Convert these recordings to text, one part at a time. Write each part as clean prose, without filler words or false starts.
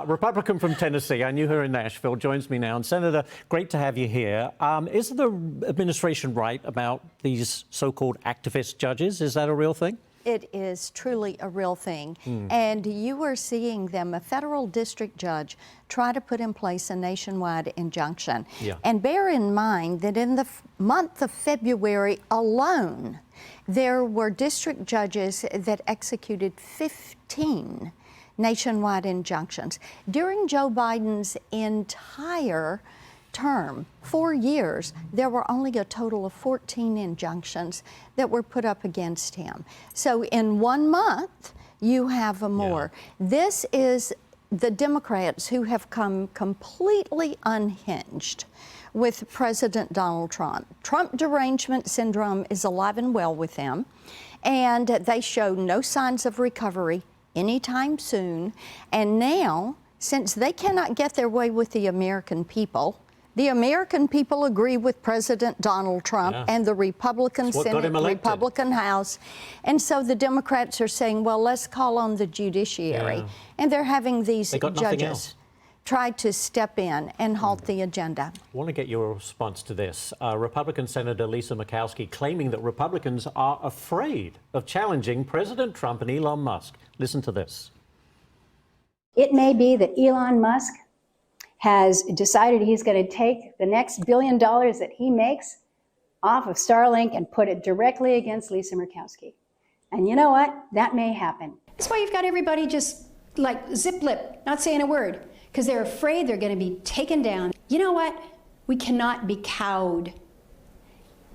Republican from Tennessee. I knew her in Nashville. Joins me now. And Senator, great to have you here. Is the administration right about these so-called activist judges? Is that a real thing? It is truly a real thing. And you are seeing them, a federal district judge, try to put in place a nationwide injunction. And bear in mind that in the month of February alone, there were district judges that executed 15 nationwide injunctions. During Joe Biden's entire term, 4 years, there were only a total of 14 injunctions that were put up against him. So in 1 month, you have more. This is the Democrats who have come completely unhinged with President Donald Trump. Trump derangement syndrome is alive and well with them, and they show no signs of recovery anytime soon. And now, since they cannot get their way with the American people agree with President Donald Trump and the Republican Senate, Republican House. And so the Democrats are saying, well, let's call on the judiciary. And they're having these judges try to step in and halt the agenda. I want to get your response to this. Republican Senator Lisa Murkowski claiming that Republicans are afraid of challenging President Trump and Elon Musk. Listen to this. It may be that Elon Musk has decided he's going to take the next $1 billion that he makes off of Starlink and put it directly against Lisa Murkowski. And you know what? That may happen. That's why you've got everybody just like zip lip, not saying a word, because they're afraid they're going to be taken down. You know what? We cannot be cowed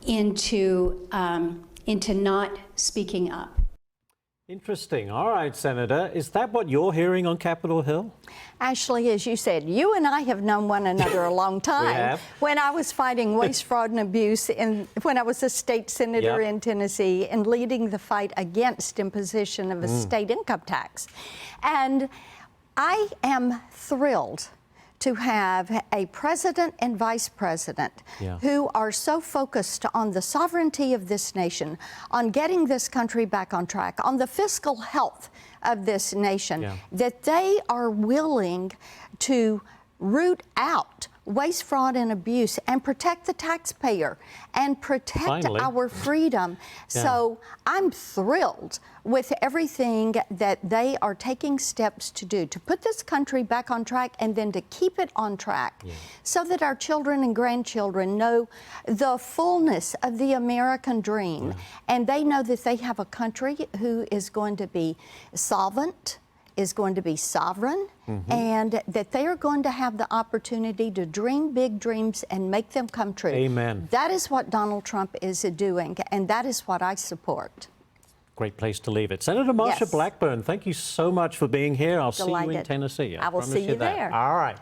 into not speaking up. Interesting. All right, Senator. Is that what you're hearing on Capitol Hill? Ashley, as you said, you and I have known one another a long time. We have. When I was fighting waste, fraud, and abuse, when I was a state senator in Tennessee and leading the fight against imposition of a state income tax. And I am thrilled to have a president and vice president who are so focused on the sovereignty of this nation, on getting this country back on track, on the fiscal health of this nation, that they are willing to root out waste, fraud, and abuse and protect the taxpayer and protect our freedom. So I'm thrilled with everything that they are taking steps to do to put this country back on track and then to keep it on track so that our children and grandchildren know the fullness of the American dream. And they know that they have a country who is going to be solvent, is going to be sovereign, and that they are going to have the opportunity to dream big dreams and make them come true. Amen. That is what Donald Trump is doing, and that is what I support. Great place to leave it. Senator Marsha Blackburn, thank you so much for being here. I'll see you in Tennessee. I will see you there. All right.